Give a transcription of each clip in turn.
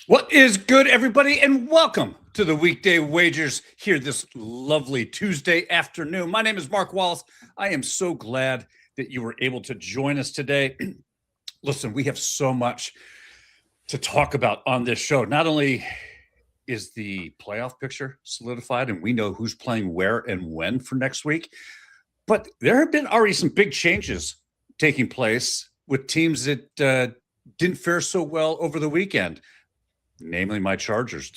What is good, everybody, and welcome to the Weekday Wagers here this lovely Tuesday afternoon. My name is Mark Wallace. I am so glad that you were able to join us today. Listen, we have so much to talk about on this show. Not only is the playoff picture solidified and we know who's playing where and when for next week, but there have been already some big changes taking place with teams that didn't fare so well over the weekend. Namely, my Chargers.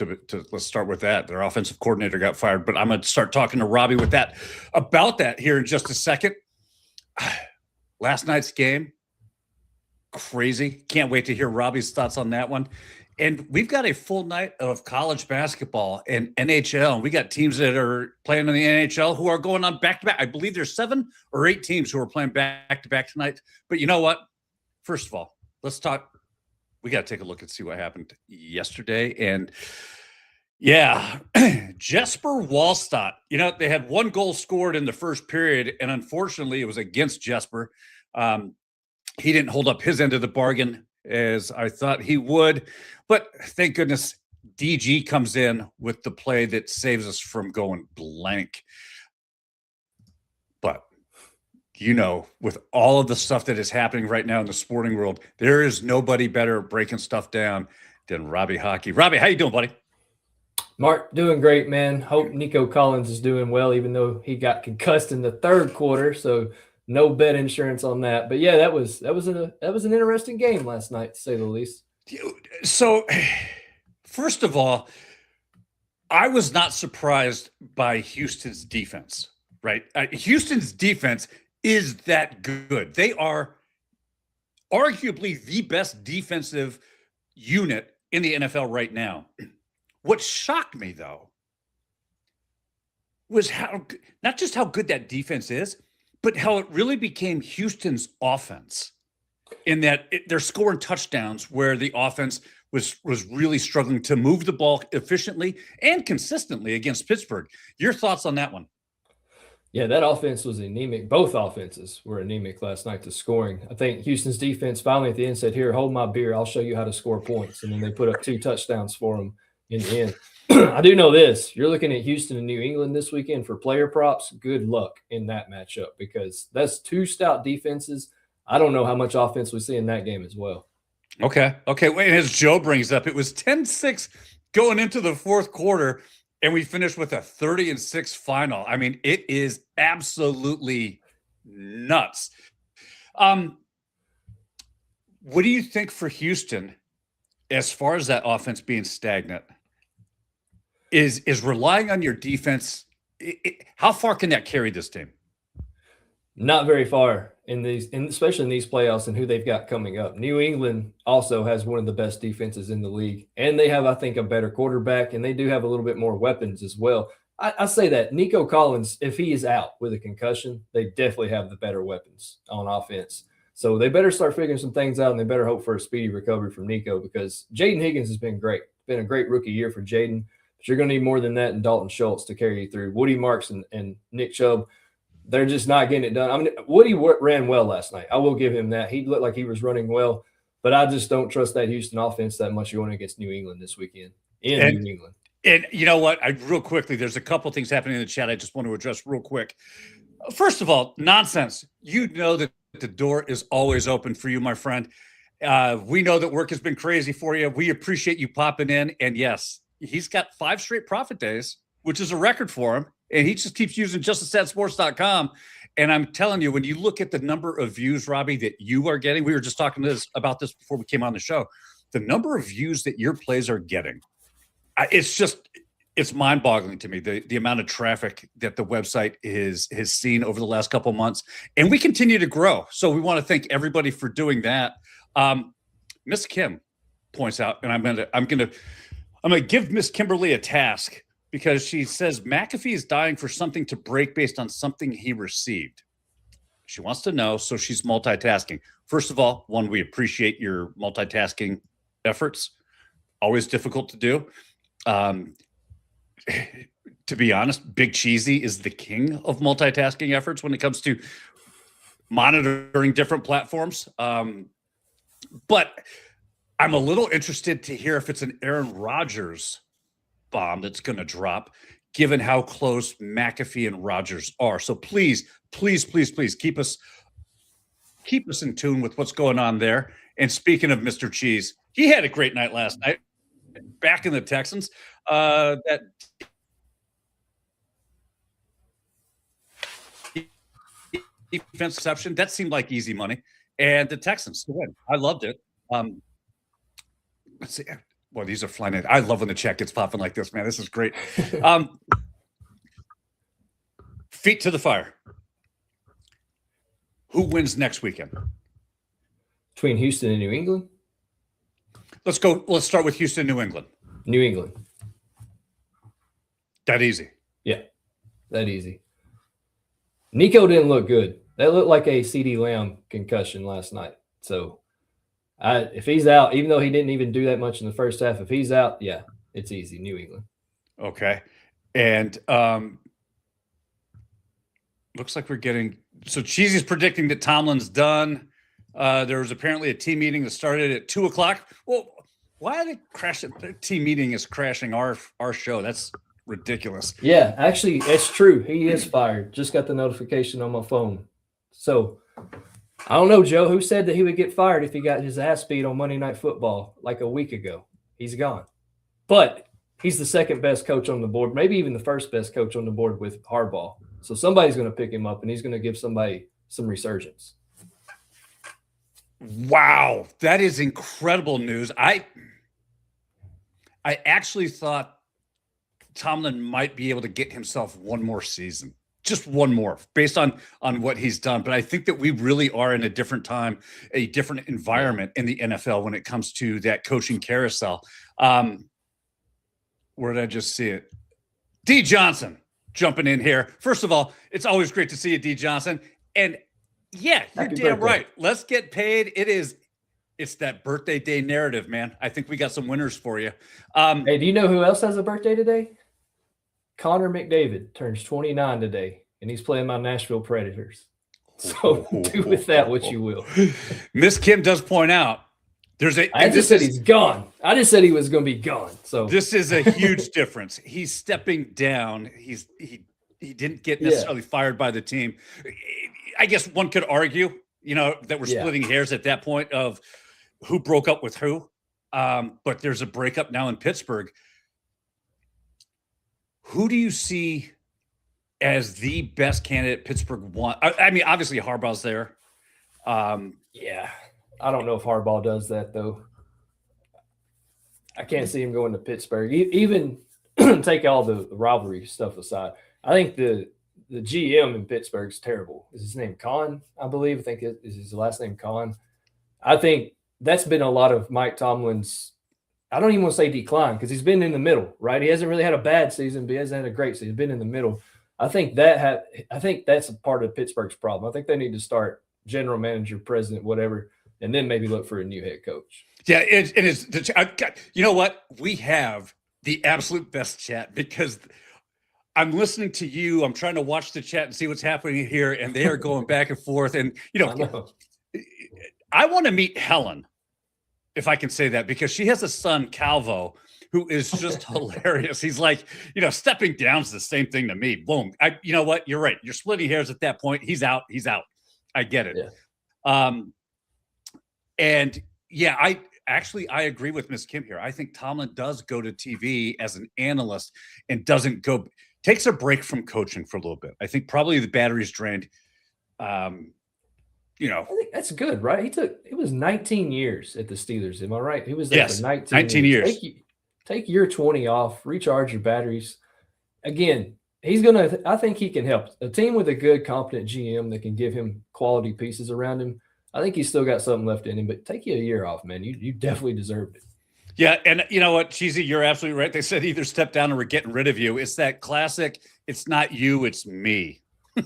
Let's start with that. Their offensive coordinator got fired, but I'm going to start talking to Robbie about that here in just a second. Last night's game, crazy. Can't wait to hear Robbie's thoughts on that one. And we've got a full night of college basketball and NHL. We got teams that are playing in the NHL who are going on back-to-back. I believe there's 7 or 8 teams who are playing back-to-back tonight. But you know what? First of all, let's talk. We got to take a look and see what happened yesterday. And yeah, Jesper Wallstadt, they had 1 goal scored in the first period, and unfortunately it was against Jesper. He didn't hold up his end of the bargain as I thought he would, but thank goodness DG comes in with the play that saves us from going blank. But with all of the stuff that is happening right now in the sporting world, there is nobody better at breaking stuff down than Robbie Hockey. Robbie, how you doing, buddy? Mark, doing great, man. Hope Nico Collins is doing well, even though he got concussed in the third quarter. So no bet insurance on that. But yeah, that was an interesting game last night, to say the least. So, first of all, I was not surprised by Houston's defense. Right, Houston's defense is that good. They are arguably the best defensive unit in the NFL right now. What shocked me, though, was not just how good that defense is, but how it really became Houston's offense in that they're scoring touchdowns where the offense was really struggling to move the ball efficiently and consistently against Pittsburgh. Your thoughts on that one? Yeah, that offense was anemic. Both offenses were anemic last night to scoring. I think Houston's defense finally at the end said, "Here, hold my beer. I'll show you how to score points." And then they put up 2 touchdowns for them in the end. I do know this. You're looking at Houston and New England this weekend for player props. Good luck in that matchup because that's 2 stout defenses. I don't know how much offense we see in that game as well. Okay. Wait, as Joe brings up, it was 10-6 going into the fourth quarter. And we finished with a 30-6 final. I mean, it is absolutely nuts. What do you think for Houston as far as that offense being stagnant? Is relying on your defense, how far can that carry this team? Not very far especially in these playoffs and who they've got coming up. New England also has one of the best defenses in the league, and they have, I think, a better quarterback, and they do have a little bit more weapons as well. I say that Nico Collins, if he is out with a concussion, they definitely have the better weapons on offense. So they better start figuring some things out, and they better hope for a speedy recovery from Nico because Jaden Higgins has been great. It's been a great rookie year for Jaden, but you're going to need more than that in Dalton Schultz to carry you through. Woody Marks and Nick Chubb, they're just not getting it done. I mean, Woody ran well last night. I will give him that. He looked like he was running well, but I just don't trust that Houston offense that much going against New England this weekend in New England. And you know what? Real quickly, there's a couple things happening in the chat I just want to address real quick. First of all, nonsense. You know that the door is always open for you, my friend. We know that work has been crazy for you. We appreciate you popping in. And yes, he's got 5 straight profit days, which is a record for him. And he just keeps using justastatsports.com. And I'm telling you, when you look at the number of views, Robbie, that you are getting, we were just talking about this before we came on the show, the number of views that your plays are getting, it's mind-boggling to me, the amount of traffic that the website has seen over the last couple of months. And we continue to grow. So we want to thank everybody for doing that. Miss Kim points out, and I'm gonna I'm going to give Miss Kimberly a task because she says McAfee is dying for something to break based on something he received. She wants to know, so she's multitasking. First of all, one, we appreciate your multitasking efforts. Always difficult to do. To be honest, Big Cheesy is the king of multitasking efforts when it comes to monitoring different platforms. But I'm a little interested to hear if it's an Aaron Rodgers bomb that's going to drop, given how close McAfee and Rodgers are. So please keep us in tune with what's going on there. And speaking of Mr. Cheese, he had a great night last night back in the Texans. That defense exception, that seemed like easy money. And the Texans to win. I loved it. Let's see. Well, these are flying in. I love when the chat gets popping like this, man. This is great. Feet to the fire. Who wins next weekend? Between Houston and New England? Let's go. Let's start with Houston, New England. New England. That easy. Yeah, that easy. Nico didn't look good. That looked like a CD Lamb concussion last night. So if he's out, even though he didn't even do that much in the first half, if he's out, yeah, it's easy. New England. Okay. And looks like we're getting – so Cheesy's predicting that Tomlin's done. There was apparently a team meeting that started at 2 o'clock. Well, why did it crash? The team meeting is crashing our show. That's ridiculous. Yeah, actually, it's true. He is fired. Just got the notification on my phone. So I don't know, Joe, who said that he would get fired if he got his ass beat on Monday Night Football like a week ago. He's gone. But he's the second best coach on the board, maybe even the first best coach on the board with Harbaugh. So somebody's going to pick him up, and he's going to give somebody some resurgence. Wow, that is incredible news. I actually thought Tomlin might be able to get himself one more season. Just one more, based on what he's done. But I think that we really are in a different time, a different environment in the NFL when it comes to that coaching carousel. Where did I just see it? D. Johnson jumping in here. First of all, it's always great to see you, D. Johnson. And yeah, you're damn right. Let's get paid. It's that birthday day narrative, man. I think we got some winners for you. Hey, do you know who else has a birthday today? Connor McDavid turns 29 today, and he's playing my Nashville Predators. So do with that what you will. Miss Kim does point out I just said he's gone. I just said he was going to be gone. So this is a huge difference. He's stepping down. He didn't get necessarily fired by the team. I guess one could argue, that we're splitting hairs at that point of who broke up with who. But there's a breakup now in Pittsburgh. Who do you see as the best candidate Pittsburgh want? I mean, obviously Harbaugh's there. Yeah. I don't know if Harbaugh does that, though. I can't see him going to Pittsburgh. Even take all the rivalry stuff aside. I think the GM in Pittsburgh's terrible. Is his name Khan, I believe? I think is his last name Khan. I think that's been a lot of Mike Tomlin's, I don't even want to say decline, because he's been in the middle, right? He hasn't really had a bad season, but he hasn't had a great season. He's been in the middle. I think that's a part of Pittsburgh's problem. I think they need to start general manager, president, whatever, and then maybe look for a new head coach. Yeah, it is. You know what? We have the absolute best chat because I'm listening to you. I'm trying to watch the chat and see what's happening here, and they are going back and forth. And, I want to meet Helen, if I can say that, because she has a son, Calvo, who is just hilarious. He's like, stepping down is the same thing to me. Boom. You know what? You're right. You're splitting hairs at that point. He's out. I get it. Yeah. And yeah, I agree with Miss Kim here. I think Tomlin does go to TV as an analyst and takes a break from coaching for a little bit. I think probably the battery's drained. I think that's good, right? It was 19 years at the Steelers. Am I right? He was there for 19 years. Take year 20 off, recharge your batteries. Again, I think he can help. A team with a good, competent GM that can give him quality pieces around him, I think he's still got something left in him, but take you a year off, man. You definitely deserved it. Yeah, and you know what, Cheesy, you're absolutely right. They said either step down or we're getting rid of you. It's that classic, it's not you, it's me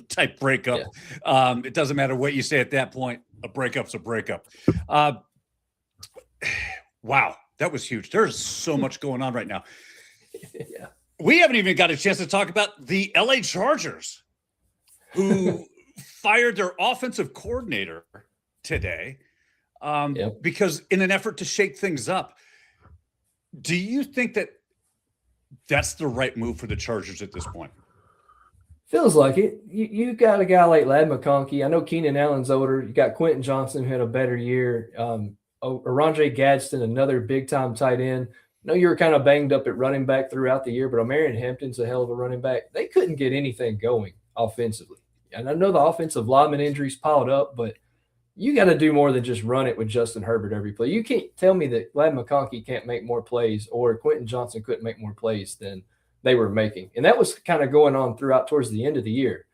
type breakup. It doesn't matter what you say at that point. A breakup's a breakup. Wow, that was huge. There's so much going on right now. Yeah. We haven't even got a chance to talk about the LA Chargers, who fired their offensive coordinator today because in an effort to shake things up. Do you think that that's the right move for the Chargers at this point? Feels like it. You got a guy like Ladd McConkey. I know Keenan Allen's older. You got Quentin Johnson, who had a better year. Oronje Gadsden, another big-time tight end. I know you were kind of banged up at running back throughout the year, but Omarion Hampton's a hell of a running back. They couldn't get anything going offensively. And I know the offensive lineman injuries piled up, but you got to do more than just run it with Justin Herbert every play. You can't tell me that Ladd McConkey can't make more plays or Quentin Johnson couldn't make more plays than they were making. And that was kind of going on throughout towards the end of the year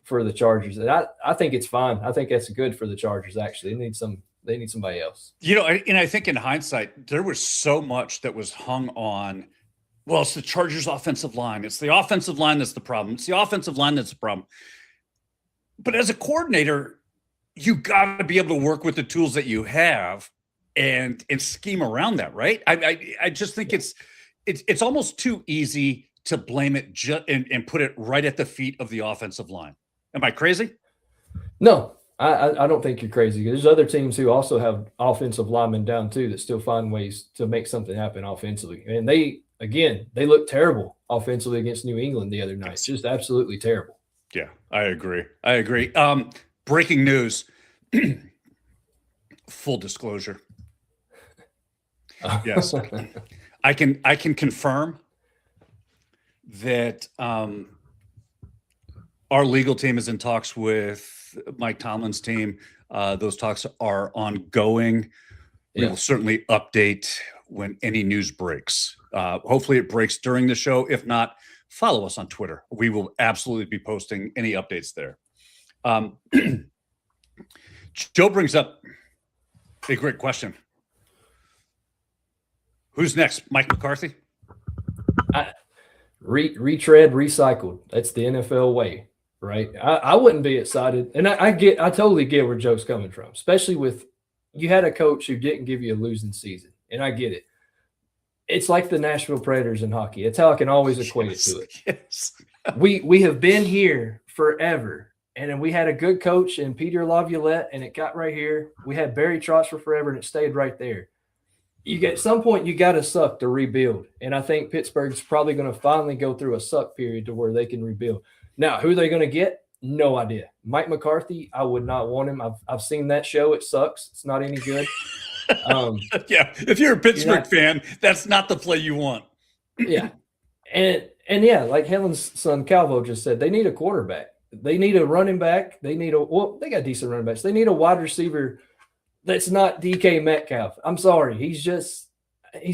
for the Chargers. And I think it's fine. I think that's good for the Chargers, actually. They need somebody else. You know, and I think in hindsight, there was so much that was hung on, well, it's the Chargers offensive line. It's the offensive line that's the problem. It's the offensive line that's the problem. But as a coordinator, you got to be able to work with the tools that you have and scheme around that, right? I just think it's almost too easy to blame it and put it right at the feet of the offensive line. Am I crazy? No, I don't think you're crazy. There's other teams who also have offensive linemen down too that still find ways to make something happen offensively. And they looked terrible offensively against New England the other night. Just absolutely terrible. Yeah, I agree. Breaking news. Full disclosure. Yes. I can confirm that our legal team is in talks with Mike Tomlin's team. Those talks are ongoing. We will certainly update when any news breaks. Hopefully it breaks during the show. If not, follow us on Twitter. We will absolutely be posting any updates there. Joe brings up a great question. Who's next? Mike McCarthy? Retread, recycled. That's the NFL way, right? I wouldn't be excited. And I totally get where Joe's coming from, especially with you had a coach who didn't give you a losing season. And I get it. It's like the Nashville Predators in hockey. That's how I can always equate it to it. Yes. We have been here forever. And then we had a good coach in Peter Laviolette, and it got right here. We had Barry Trotz for forever, and it stayed right there. At some point, you got to suck to rebuild. And I think Pittsburgh's probably going to finally go through a suck period to where they can rebuild. Now, who are they going to get? No idea. Mike McCarthy, I would not want him. I've seen that show. It sucks. It's not any good. Yeah, if you're a Pittsburgh fan, that's not the play you want. Yeah. And yeah, like Helen's son Calvo just said, they need a quarterback. They need a running back. They got decent running backs. They need a wide receiver that's not DK Metcalf. I'm sorry. He's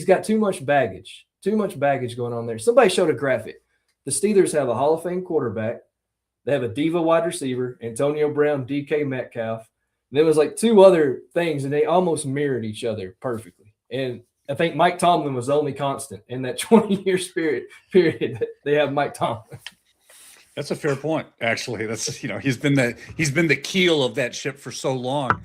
got too much baggage going on there. Somebody showed a graphic. The Steelers have a Hall of Fame quarterback. They have a diva wide receiver, Antonio Brown, DK Metcalf. And there was like two other things, and they almost mirrored each other perfectly. And I think Mike Tomlin was the only constant in that 20-year period that they have Mike Tomlin. That's a fair point, actually. That's he's been the keel of that ship for so long.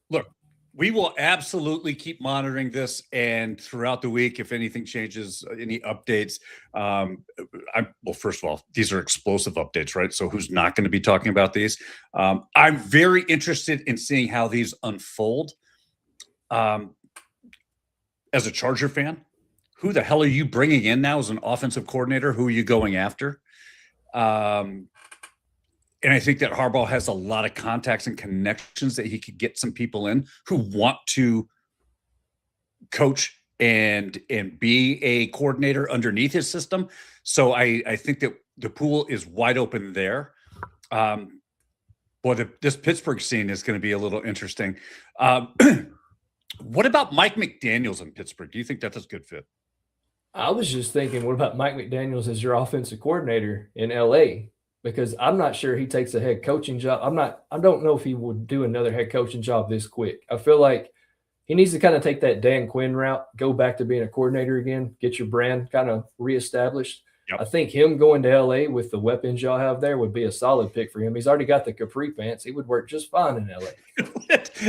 Look, we will absolutely keep monitoring this, and throughout the week, if anything changes, any updates. Well, first of all, these are explosive updates, right? So who's not going to be talking about these? I'm very interested in seeing how these unfold. As a Charger fan, who the hell are you bringing in now as an offensive coordinator? Who are you going after? And I think that Harbaugh has a lot of contacts and connections that he could get some people in who want to coach and be a coordinator underneath his system. So I think that the pool is wide open there. This Pittsburgh scene is going to be a little interesting. What about Mike McDaniels in Pittsburgh? Do you think that's a good fit? I was just thinking, what about Mike McDaniels as your offensive coordinator in LA? Because I'm not sure he takes a head coaching job. I don't know if he would do another head coaching job this quick. I feel like he needs to kind of take that Dan Quinn route, go back to being a coordinator again, get your brand kind of reestablished. Yep. I think him going to LA with the weapons y'all have there would be a solid pick for him. He's already got the capri pants. He would work just fine in LA.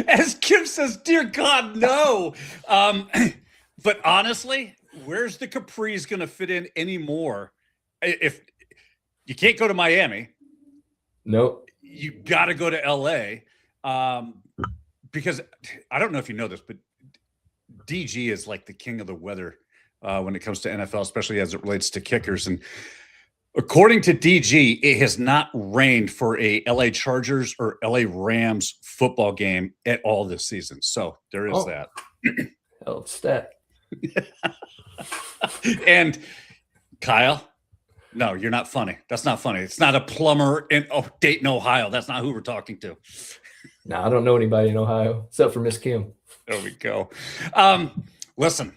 As Kim says, dear God, no. But honestly, where's the capris going to fit in anymore? If you can't go to Miami, Nope. you got to go to LA. Because I don't know if you know this, but DG is like the king of the weather when it comes to NFL, especially as it relates to kickers. And according to DG, it has not rained for a LA Chargers or LA Rams football game at all this season. So there is that. Hell, stat. And Kyle, no, you're not funny. That's not funny. It's not a plumber in Dayton, Ohio. That's not who we're talking to. No, I don't know anybody in Ohio except for Miss Kim. There we go. Listen,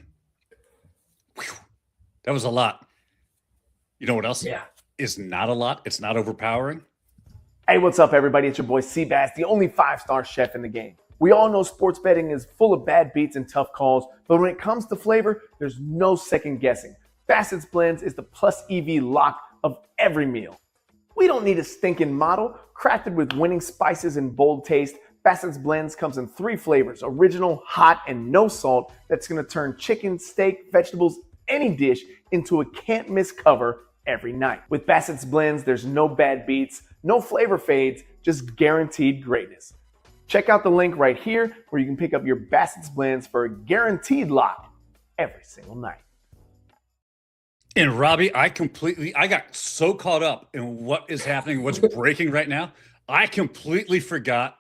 that was a lot. You know what else? Yeah. Is not a lot. It's not overpowering. Hey, what's up, everybody? It's your boy Seabass, the only 5-star chef in the game. We all know sports betting is full of bad beats and tough calls, but when it comes to flavor, there's no second guessing. Bassett's Blends is the plus EV lock of every meal. We don't need a stinking model. Crafted with winning spices and bold taste, Bassett's Blends comes in 3 flavors, original, hot, and no salt, that's gonna turn chicken, steak, vegetables, any dish into a can't-miss cover every night. With Bassett's Blends, there's no bad beats, no flavor fades, just guaranteed greatness. Check out the link right here where you can pick up your Bassett's Blends for a guaranteed lock every single night. And Robbie, I got so caught up in what is happening, what's breaking right now. I completely forgot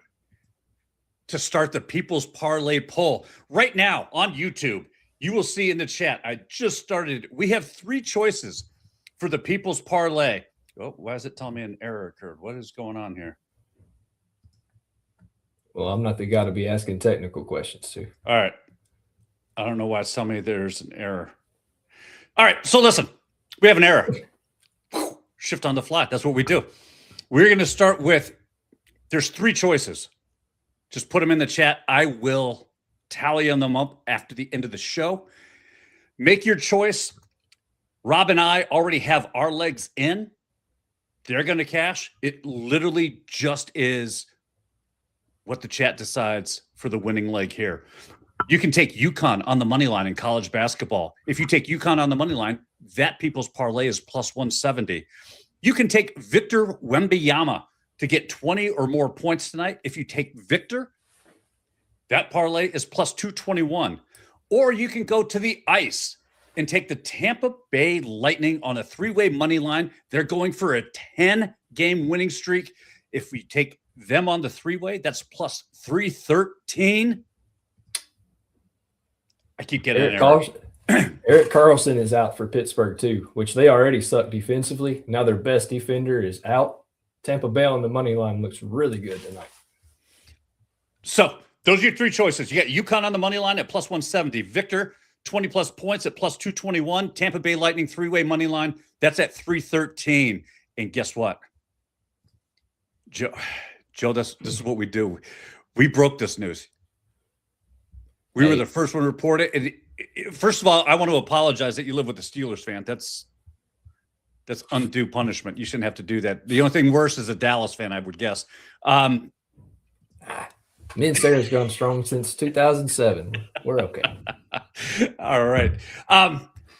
to start the People's Parlay poll. Right now on YouTube, you will see in the chat, I just started. We have 3 choices for the People's Parlay. Oh, why is it telling me an error occurred? What is going on here? Well, I'm not the guy to be asking technical questions to. All right. I don't know why it's telling me there's an error. All right. So listen, we have an error. Shift on the fly. That's what we do. We're going to start with, there's 3 choices. Just put them in the chat. I will tally them up after the end of the show. Make your choice. Rob and I already have our legs in. They're going to cash. It literally just is what the chat decides for the winning leg here. You can take UConn on the money line in college basketball. If you take UConn on the money line, that People's Parlay is plus 170. You can take Victor Wembanyama to get 20 or more points tonight. If you take Victor, that parlay is plus 221. Or you can go to the ice and take the Tampa Bay Lightning on a 3-way money line. They're going for a 10-game winning streak. If we take them on the 3-way, that's plus 313. I keep getting Eric Carlson is out for Pittsburgh too, which they already suck defensively. Now their best defender is out. Tampa Bay on the money line looks really good tonight. So those are your 3 choices. You got UConn on the money line at plus 170. Victor, 20-plus points at plus 221. Tampa Bay Lightning 3-way money line, that's at 313. And guess what? Joe, this is what we do. We broke this news. We were the first one to report it. And first of all, I want to apologize that you live with a Steelers fan. That's undue punishment. You shouldn't have to do that. The only thing worse is a Dallas fan, I would guess. Me and Sarah's gone strong since 2007. We're okay. All right.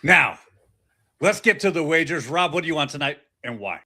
Now, let's get to the wagers. Rob, what do you want tonight and why?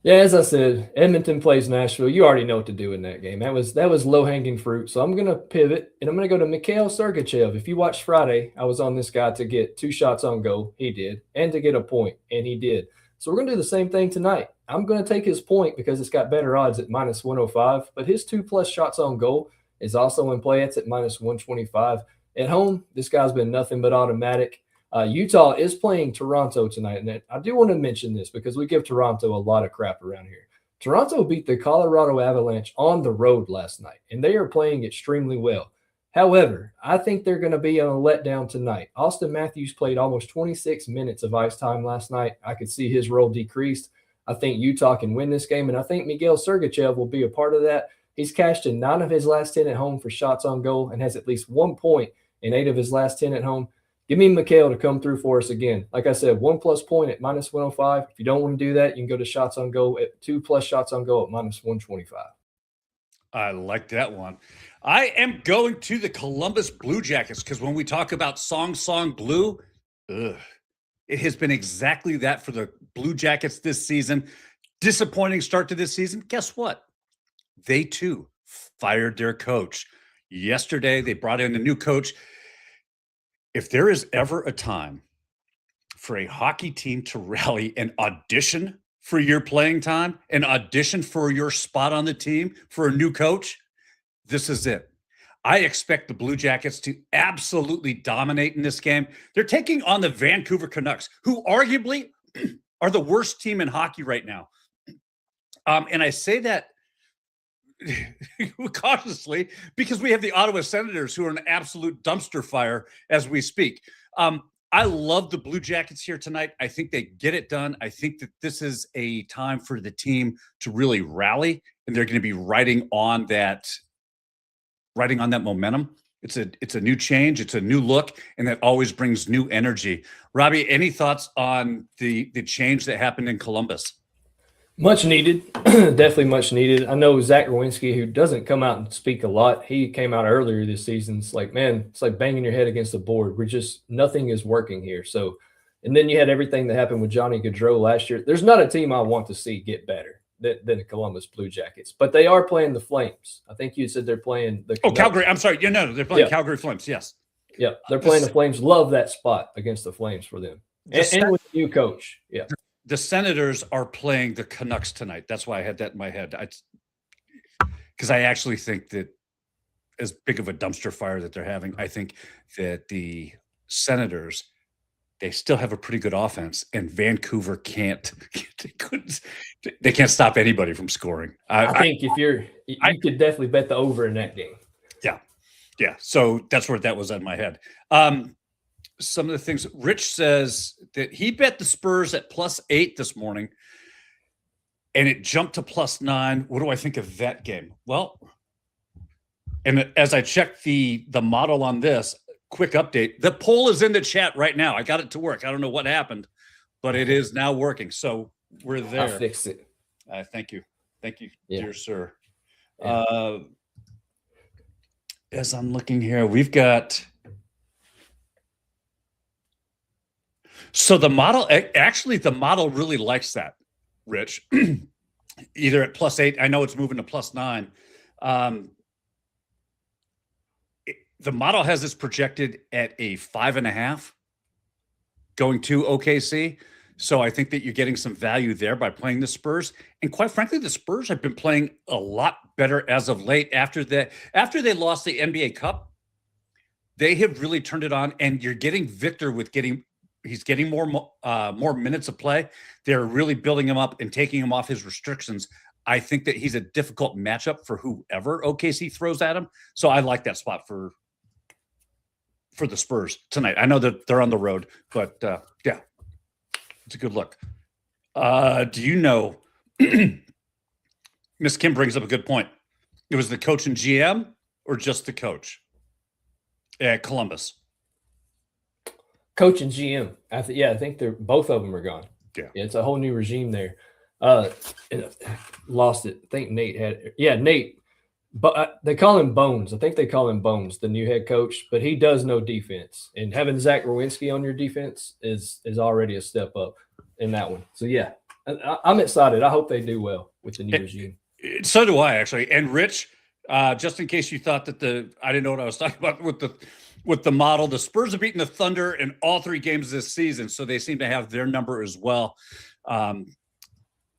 Yeah, as I said, Edmonton plays Nashville. You already know what to do in that game. That was low-hanging fruit. So I'm going to pivot, and I'm going to go to Mikhail Sergachev. If you watched Friday, I was on this guy to get 2 shots on goal. He did. And to get a point, and he did. So we're going to do the same thing tonight. I'm going to take his point because it's got better odds at minus 105. But his 2+ shots on goal is also in play. It's at minus 125. At home, this guy's been nothing but automatic. Utah is playing Toronto tonight, and I do want to mention this because we give Toronto a lot of crap around here. Toronto beat the Colorado Avalanche on the road last night, and they are playing extremely well. However, I think they're going to be on a letdown tonight. Austin Matthews played almost 26 minutes of ice time last night. I could see his role decreased. I think Utah can win this game, and I think Miguel Sergachev will be a part of that. He's cashed in 9 of his last 10 at home for shots on goal and has at least 1 point in 8 of his last 10 at home. Give me Mikhail to come through for us again. Like I said, 1+ point at -105. If you don't want to do that, you can go to shots on goal at 2+ shots on goal at -125. I like that one. I am going to the Columbus Blue Jackets because when we talk about Song Blue, it has been exactly that for the Blue Jackets this season. Disappointing start to this season. Guess what? They too fired their coach. Yesterday, they brought in a new coach. If there is ever a time for a hockey team to rally and audition for your playing time and audition for your spot on the team for a new coach, this is it. I expect the Blue Jackets to absolutely dominate in this game. They're taking on the Vancouver Canucks, who arguably are the worst team in hockey right now. And I say that cautiously because we have the Ottawa Senators, who are an absolute dumpster fire as we speak. I love the Blue Jackets here tonight. I think they get it done. I think that this is a time for the team to really rally, and they're going to be riding on that momentum. It's a new change. It's a new look, and that always brings new energy. Robbie, any thoughts on the change that happened in Columbus? Much needed, definitely much needed. I know Zach Rowinski, who doesn't come out and speak a lot. He came out earlier this season. It's like, man, it's like banging your head against the board. Nothing is working here. So, and then you had everything that happened with Johnny Gaudreau last year. There's not a team I want to see get better than the Columbus Blue Jackets, but they are playing the Flames. I think you said they're playing the Canucks. Calgary. I'm sorry. They're playing Calgary Flames. Yes. Yeah, they're playing the Flames. Love that spot against the Flames for them, and with the new coach. Yeah. The Senators are playing the Canucks tonight. That's why I had that in my head. Because I actually think that as big of a dumpster fire that they're having, I think that the Senators, they still have a pretty good offense, and Vancouver can't stop anybody from scoring. I think you could definitely bet the over in that game. Yeah. So that's where that was in my head. Some of the things Rich says that he bet the Spurs at +8 this morning and it jumped to +9. What do I think of that game? Well, and as I checked the model on this, quick update, the poll is in the chat right now. I got it to work. I don't know what happened, but it is now working. So we're there. I'll fix it. Thank you, yeah. dear sir. Yeah. As I'm looking here, we've got – so the model really likes that, Rich. Either at +8, I know it's moving to +9. The model has this projected at a 5.5 going to OKC. So I think that you're getting some value there by playing the Spurs. And quite frankly, the Spurs have been playing a lot better as of late. After they lost the NBA Cup, they have really turned it on. And you're getting Victor he's getting more minutes of play. They're really building him up and taking him off his restrictions. I think that he's a difficult matchup for whoever OKC throws at him. So I like that spot for the Spurs tonight. I know that they're on the road, but yeah, it's a good look. Do you know, Miss Kim brings up a good point. It was the coach and GM or just the coach at Columbus? Coach and GM. I think they're both of them are gone. Yeah, it's a whole new regime there. Lost it. I think Nate had it. Yeah, Nate. But they call him Bones. I think they call him Bones, the new head coach. But he does know defense, and having Zach Rowinski on your defense is already a step up in that one. So yeah, I'm excited. I hope they do well with the new regime. So do I, actually. And Rich, just in case you thought that I didn't know what I was talking about with the model, the Spurs have beaten the Thunder in all 3 games this season, so they seem to have their number as well.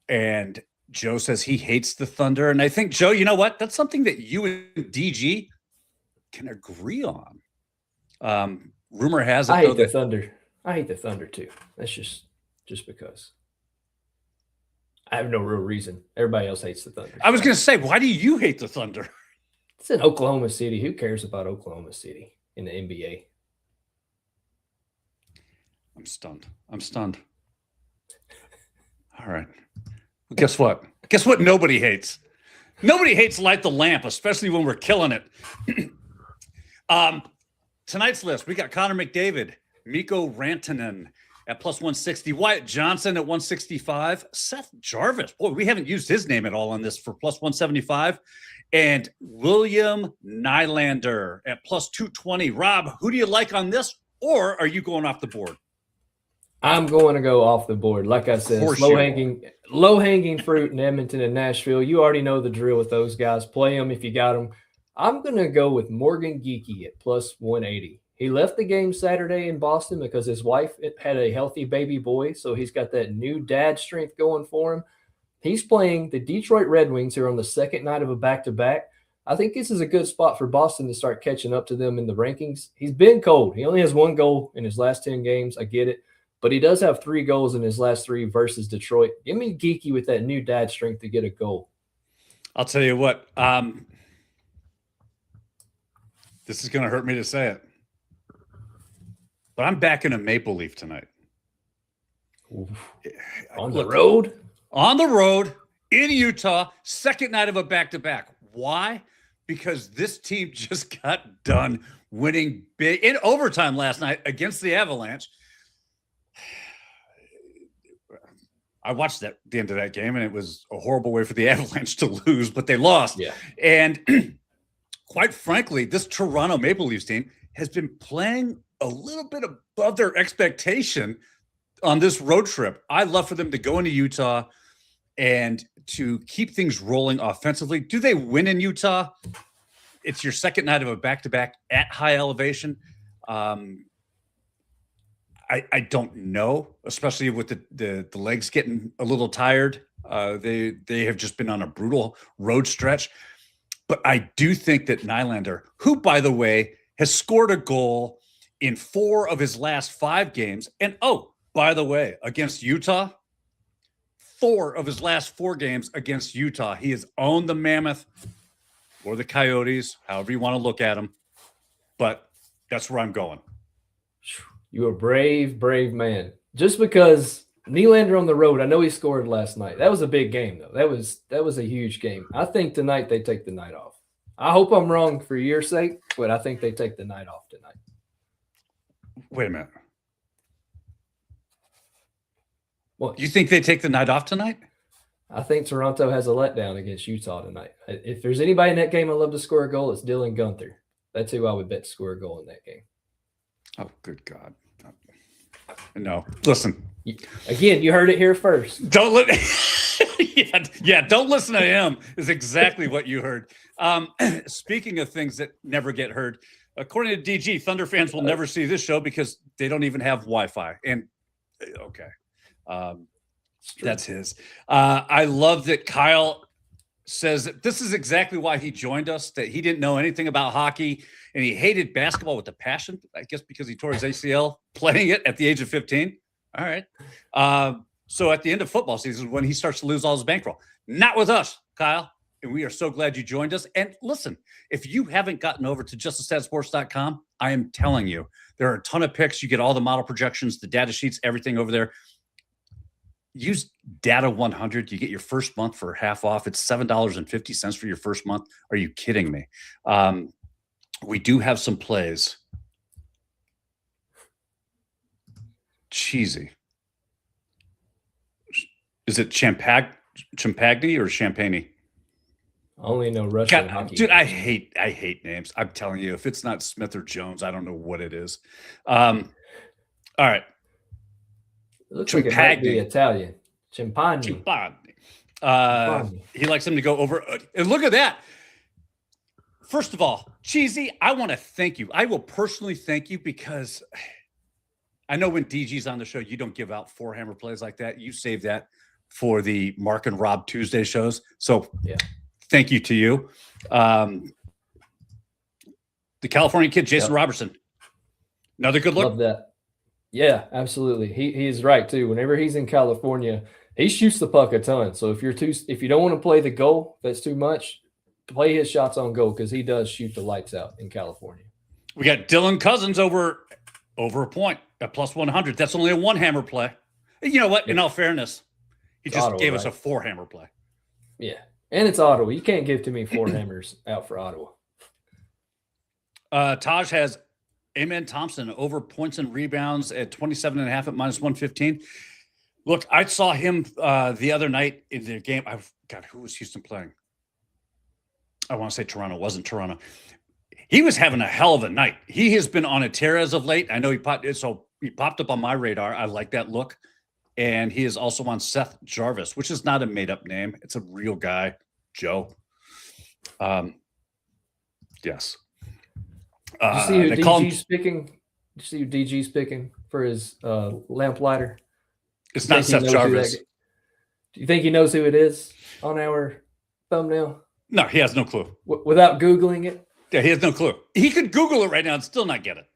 And Joe says he hates the Thunder, and I think, Joe, you know what? That's something that you and DG can agree on. Rumor has it, I hate the Thunder. I hate the Thunder too. That's just because. I have no real reason. Everybody else hates the Thunder. I was going to say, why do you hate the Thunder? It's in Oklahoma City. Who cares about Oklahoma City in the NBA? I'm stunned. All right. Well, guess what? Nobody hates Nobody hates light the lamp, especially when we're killing it. Tonight's list, we got Connor McDavid, Mikko Rantanen at plus 160, Wyatt Johnson at 165, Seth Jarvis. Boy, we haven't used his name at all on this, for plus 175, and William Nylander at plus 220. Rob, who do you like on this, or are you going off the board? I'm going to go off the board. Like I said, low hanging fruit in Edmonton and Nashville. You already know the drill with those guys. Play them if you got them. I'm going to go with Morgan Geekie at plus 180. He left the game Saturday in Boston because his wife had a healthy baby boy, so he's got that new dad strength going for him. He's playing the Detroit Red Wings here on the second night of a back-to-back. I think this is a good spot for Boston to start catching up to them in the rankings. He's been cold. He only has 1 goal in his last 10 games. I get it. But he does have 3 goals in his last 3 versus Detroit. Give me Geekie with that new dad strength to get a goal. I'll tell you what. This is going to hurt me to say it, but I'm backing a Maple Leaf tonight. On the road? On the road in Utah, second night of a back-to-back. Why? Because this team just got done winning big in overtime last night against the Avalanche. I watched the end of that game, and it was a horrible way for the Avalanche to lose, but they lost. Yeah. And quite frankly, this Toronto Maple Leafs team has been playing a little bit above their expectation on this road trip. I'd love for them to go into Utah and to keep things rolling offensively. Do they win in Utah? It's your second night of a back-to-back at high elevation. I don't know, especially with the legs getting a little tired. They have just been on a brutal road stretch. But I do think that Nylander, who, by the way, has scored a goal in 4 of his last 5 games. And, oh, by the way, against Utah, 4 of his last 4 games against Utah. He has owned the Mammoth or the Coyotes, however you want to look at them. But that's where I'm going. You're a brave, brave man. Just because Nylander on the road, I know he scored last night. That was a big game, though. That was a huge game. I think tonight they take the night off. I hope I'm wrong for your sake, but I think they take the night off tonight. Wait a minute. What? You think they take the night off tonight? I think Toronto has a letdown against Utah tonight. If there's anybody in that game I'd love to score a goal, it's Dylan Guenther. That's who I would bet to score a goal in that game. Oh, good God. No, listen. Again, you heard it here first. Don't don't listen to him is exactly what you heard. Speaking of things that never get heard, according to DG, Thunder fans will never see this show because they don't even have Wi-Fi. And okay, that's his. I love that Kyle says that this is exactly why he joined us, that he didn't know anything about hockey and he hated basketball with a passion, I guess because he tore his ACL playing it at the age of 15. All right. So at the end of football season, when he starts to lose all his bankroll. Not with us, Kyle. And we are so glad you joined us. And listen, if you haven't gotten over to justastatsports.com, I am telling you, there are a ton of picks. You get all the model projections, the data sheets, everything over there. Use Data 100. You get your first month for half off. It's $7.50 for your first month. Are you kidding me? We do have some plays. Cheesy. Is it Champagny or Champagne? I only know Russian hockey. Dude, I hate names. I'm telling you, if it's not Smith or Jones, I don't know what it is. All right. It looks like it might be Italian. Champagne. He likes him to go over. And look at that. First of all, Cheesy, I want to thank you. I will personally thank you because I know when DG's on the show, you don't give out 4-hammer plays like that. You save that for the Mark and Rob Tuesday shows. So yeah, thank you to you. The California kid, Jason Robertson. Another good look. Love that. Yeah, absolutely. He is right too. Whenever he's in California, he shoots the puck a ton. So if you don't want to play the goal, that's too much. Play his shots on goal because he does shoot the lights out in California. We got Dylan Cousins over a point at plus 100. That's only a 1-hammer play. You know what? In all fairness, he just gave us a 4-hammer play. Yeah. And it's Ottawa. You can't give too many four hammers out for Ottawa. Taj has Amen Thompson over points and rebounds at 27.5 at -115. Look, I saw him the other night in the game. God, who was Houston playing? I want to say Toronto. It wasn't Toronto. He was having a hell of a night. He has been on a tear as of late. I know he popped up on my radar. I like that look. And he is also on Seth Jarvis, which is not a made-up name. It's a real guy, Joe. Yes. Did you see who DG's picking? Did you see who DG's picking for his lamplighter? It's not Seth Jarvis. Do you think he knows who it is on our thumbnail? No, he has no clue. Without Googling it? Yeah, he has no clue. He could Google it right now and still not get it.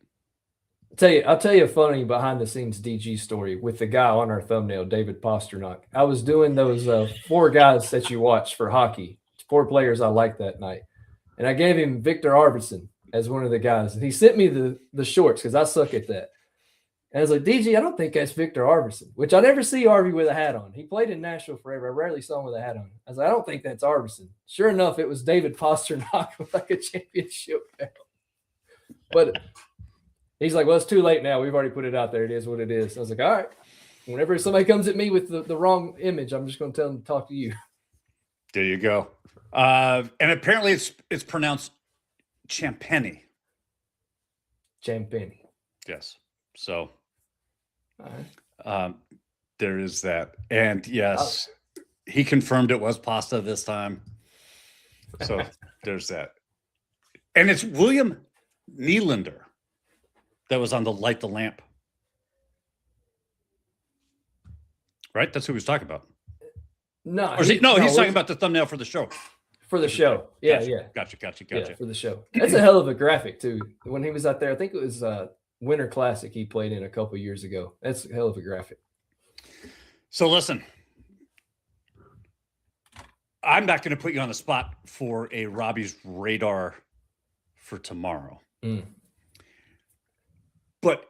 I'll tell you a funny behind-the-scenes DG story with the guy on our thumbnail, David Pasternak. I was doing those 4 guys that you watch for hockey, 4 players I liked that night, and I gave him Victor Arvidsson as one of the guys. And he sent me the shorts because I suck at that. And I was like, DG, I don't think that's Victor Arvidsson, which I never see Arvy with a hat on. He played in Nashville forever. I rarely saw him with a hat on. I was like, I don't think that's Arvidsson. Sure enough, it was David Pasternak with like a championship belt. But he's like, well, it's too late now. We've already put it out there. It is what it is. I was like, all right. Whenever somebody comes at me with the wrong image, I'm just going to tell them to talk to you. There you go. And apparently it's pronounced Champagny. Champagny. Yes. So all right. There is that. And yes, he confirmed it was pasta this time. So there's that. And it's William Nylander that was on the Light the Lamp. Right? That's who he was talking about. No, he's talking about the thumbnail for the show. For the show. Yeah, Gotcha. Yeah, for the show. That's a hell of a graphic, too. When he was out there, I think it was Winter Classic he played in a couple years ago. That's a hell of a graphic. So listen, I'm not going to put you on the spot for a Robbie's radar for tomorrow. But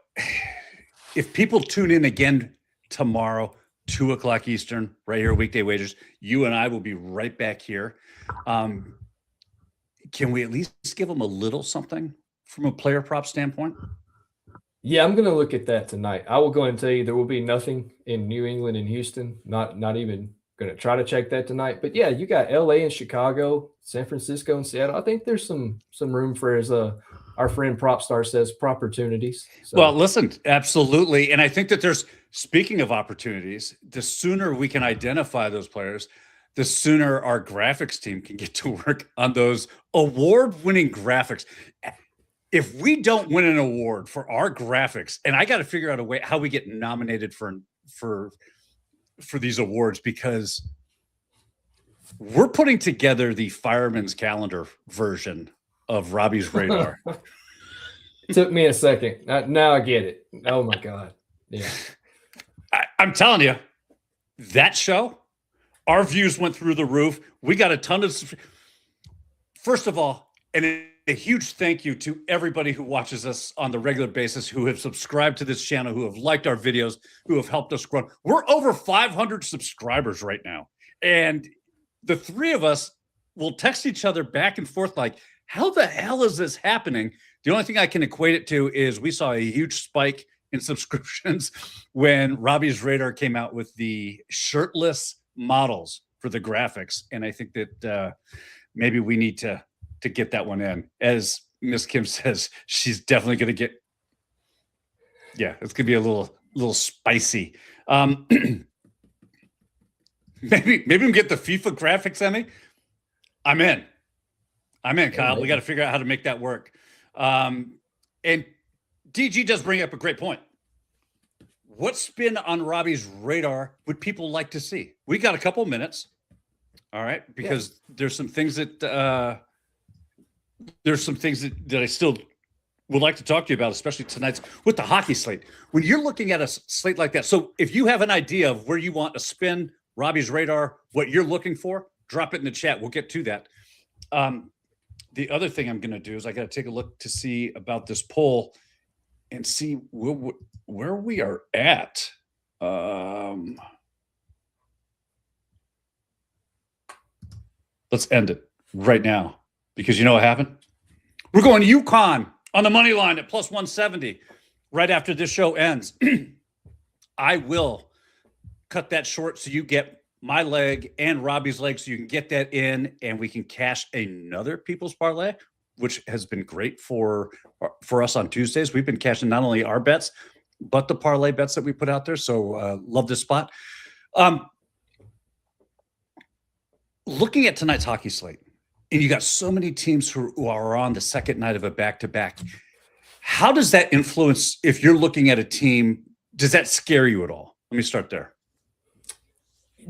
if people tune in again tomorrow, 2:00 Eastern, right here, Weekday Wagers, you and I will be right back here. Can we at least give them a little something from a player prop standpoint? Yeah, I'm going to look at that tonight. I will go and tell you there will be nothing in New England and Houston. Not even going to try to check that tonight. But yeah, you got LA and Chicago, San Francisco and Seattle. I think there's some room for, as our friend Propstar says, opportunities. So. Well, listen, absolutely. And I think that speaking of opportunities, the sooner we can identify those players, the sooner our graphics team can get to work on those award-winning graphics. If we don't win an award for our graphics, and I got to figure out a way how we get nominated for these awards, because we're putting together the fireman's calendar version of Robbie's radar. It took me a second. Now I get it. Oh my God. Yeah. I'm telling you, that show, our views went through the roof. We got a ton of, first of all, and a huge thank you to everybody who watches us on the regular basis, who have subscribed to this channel, who have liked our videos, who have helped us grow. We're over 500 subscribers right now. And the 3 of us will text each other back and forth like, how the hell is this happening? The only thing I can equate it to is we saw a huge spike in subscriptions when Robbie's Radar came out with the shirtless models for the graphics. And I think that maybe we need to get that one in. As Miss Kim says, she's definitely going to get, it's going to be a little spicy. Maybe we can get the FIFA graphics, Emmy. I'm in, Kyle. We got to figure out how to make that work. And DG does bring up a great point. What spin on Robbie's radar would people like to see? We got a couple minutes. All right. Because there's some things that I still would like to talk to you about, especially tonight's with the hockey slate. When you're looking at a slate like that, so if you have an idea of where you want to spin Robbie's radar, what you're looking for, drop it in the chat. We'll get to that. The other thing I'm going to do is I got to take a look to see about this poll and see where we are at. Let's end it right now because you know what happened? We're going UConn on the money line at plus 170 right after this show ends. I will cut that short so you get my leg and Robbie's leg so you can get that in and we can cash another people's parlay, which has been great for us on Tuesdays. We've been cashing not only our bets, but the parlay bets that we put out there. So love this spot. Looking at tonight's hockey slate, and you got so many teams who are on the second night of a back-to-back. How does that influence if you're looking at a team? Does that scare you at all? Let me start there.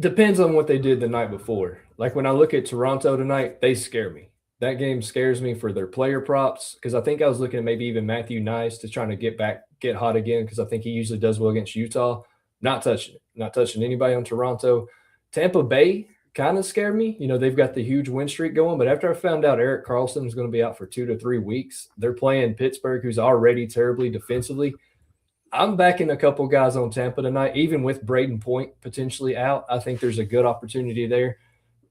Depends on what they did the night before. Like when I look at Toronto tonight, they scare me. That game scares me for their player props because I think I was looking at maybe even Matthew Nice to trying to get hot again because I think he usually does well against Utah. Not touching anybody on Toronto. Tampa Bay kind of scared me. You know, they've got the huge win streak going, but after I found out Erik Karlsson is going to be out for 2 to 3 weeks, they're playing Pittsburgh, who's already terribly defensively. I'm backing a couple guys on Tampa tonight, even with Braden Point potentially out. I think there's a good opportunity there.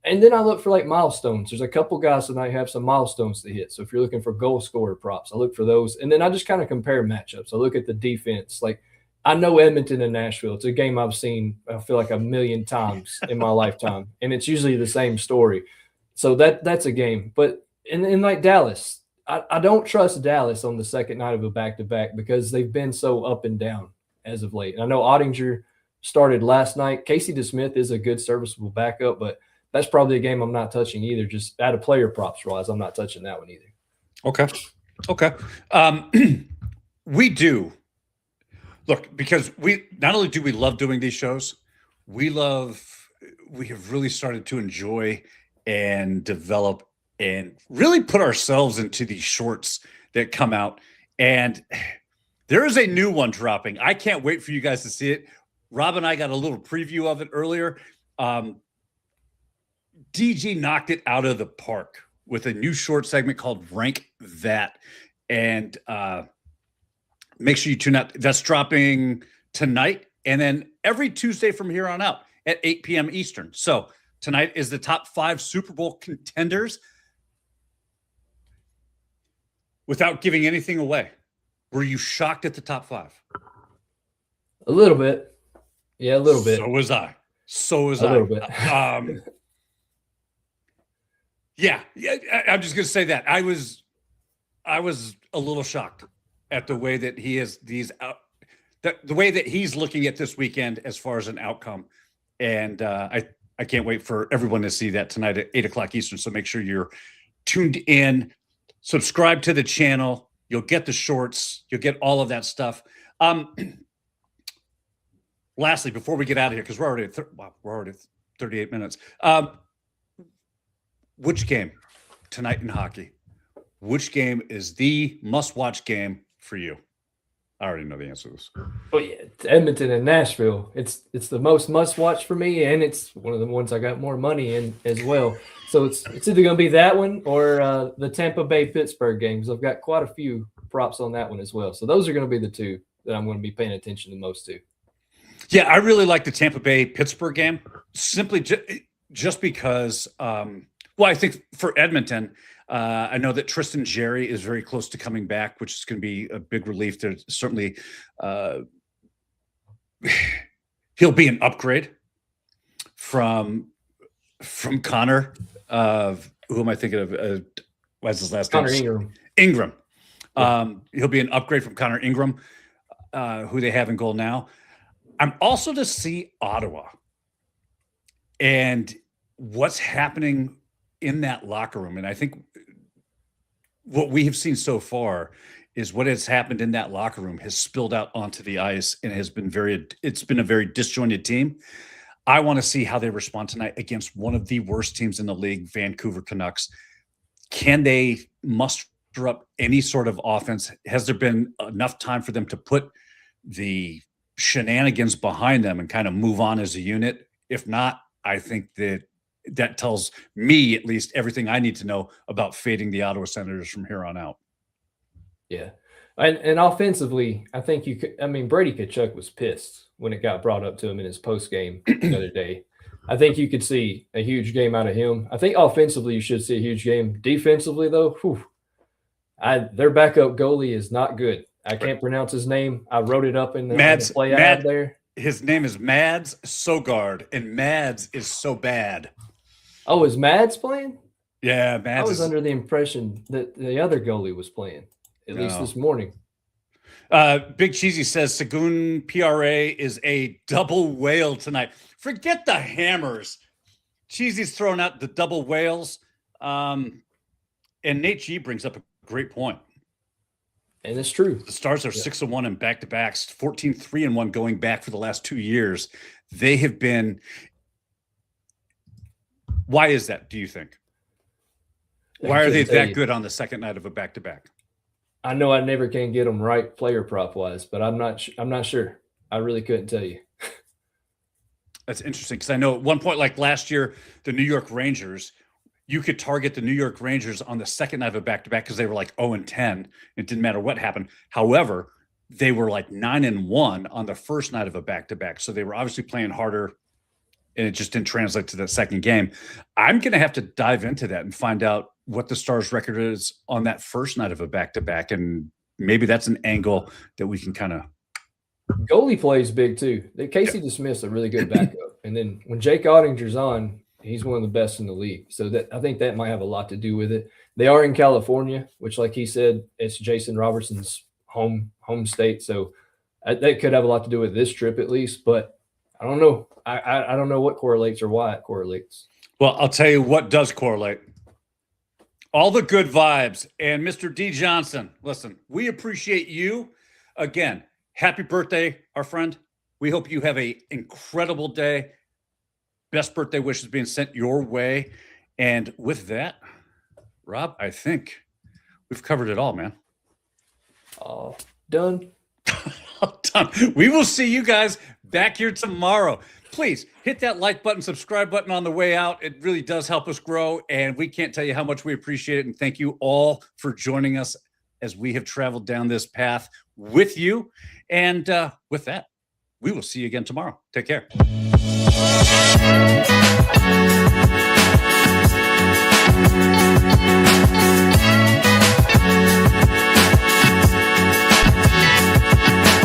And then I look for like milestones. There's a couple guys tonight who have some milestones to hit. So if you're looking for goal scorer props, I look for those. And then I just kind of compare matchups. I look at the defense. Like I know Edmonton and Nashville. It's a game I've seen, I feel like 1,000,000 times in my lifetime. And it's usually the same story. So that's a game. But in like Dallas, I don't trust Dallas on the second night of a back-to-back because they've been so up and down as of late. And I know Ottinger started last night. Casey DeSmith is a good serviceable backup, but that's probably a game I'm not touching either. Just out of player props wise, I'm not touching that one either. Okay. We do. Look, because we not only do we love doing these shows, we have really started to enjoy and develop and really put ourselves into these shorts that come out. And there is a new one dropping. I can't wait for you guys to see it. Rob and I got a little preview of it earlier. DG knocked it out of the park with a new short segment called Rank That. And make sure you tune out. That's dropping tonight. And then every Tuesday from here on out at 8 p.m. Eastern. So tonight is the top 5 Super Bowl contenders. Without giving anything away, were you shocked at the top 5? A little bit. Yeah, a little bit. So was I. A little bit. Yeah, I'm just going to say that. I was a little shocked at the way that he is the way that he's looking at this weekend as far as an outcome. And I can't wait for everyone to see that tonight at 8 o'clock Eastern. So make sure you're tuned in. Subscribe to the channel. You'll get the shorts. You'll get all of that stuff. Lastly, before we get out of here, because we're already at 38 minutes. Which game tonight in hockey? Which game is the must-watch game for you? I already know the answer to this. Oh yeah, it's Edmonton and Nashville. It's the most must-watch for me, and it's one of the ones I got more money in as well. So it's either going to be that one or the Tampa Bay Pittsburgh games. I've got quite a few props on that one as well. So those are going to be the two that I'm going to be paying attention the most to. Yeah, I really like the Tampa Bay Pittsburgh game simply just because. Well, I think for Edmonton, I know that Tristan Jarry is very close to coming back, which is going to be a big relief. There's certainly he'll be an upgrade from Connor. Who am I thinking of? What's his last name? Ingram. He'll be an upgrade from Connor Ingram, who they have in goal now. I'm also to see Ottawa and what's happening in that locker room. And I think what we have seen so far is what has happened in that locker room has spilled out onto the ice and it's been a very disjointed team. I want to see how they respond tonight against one of the worst teams in the league, Vancouver Canucks. Can they muster up any sort of offense? Has there been enough time for them to put the shenanigans behind them and kind of move on as a unit? If not, I think that tells me at least everything I need to know about fading the Ottawa Senators from here on out. Yeah. And offensively, I think Brady Tkachuk was pissed when it got brought up to him in his post game the other day. I think you could see a huge game out of him. I think offensively you should see a huge game. Defensively, though, their backup goalie is not good. I can't pronounce his name. I wrote it up in the play I have there. His name is Mads Sogard, and Mads is so bad. Oh, is Mads playing? Yeah, Mads. I was under the impression that the other goalie was playing, at least this morning. Big Cheesy says Sagoon PRA is a double whale tonight. Forget the hammers. Cheesy's throwing out the double whales. And Nate G brings up a great point. And it's true. The Stars are 6-1 in back-to-backs, 14-3-1 going back for the last 2 years. They have been. Why is that, do you think? Why are they that good on the second night of a back-to-back? I know I never can get them right player prop wise, but I'm not sure. I really couldn't tell you. That's interesting because I know at one point, like last year, the New York Rangers, you could target the New York Rangers on the second night of a back-to-back because they were like 0-10. It didn't matter what happened. However, they were like 9-1 on the first night of a back-to-back. So they were obviously playing harder, and it just didn't translate to that second game. I'm going to have to dive into that and find out what the Stars record is on that first night of a back-to-back. And maybe that's an angle that we can kind of. Goalie plays big too. Casey DeSmith's a really good backup. And then when Jake Ottinger's on, he's one of the best in the league. So I think that might have a lot to do with it. They are in California, which, like he said, it's Jason Robertson's home state. So that could have a lot to do with this trip at least. But I don't know. I don't know what correlates or why it correlates. Well, I'll tell you what does correlate. All the good vibes. And Mr. D. Johnson, listen, we appreciate you. Again, happy birthday, our friend. We hope you have an incredible day. Best birthday wishes being sent your way. And with that, Rob, I think we've covered it all, man. Done. Done. We will see you guys back here tomorrow. Please hit that like button, subscribe button on the way out. It really does help us grow, and we can't tell you how much we appreciate it. And thank you all for joining us as we have traveled down this path with you. And with that, we will see you again tomorrow. Take care.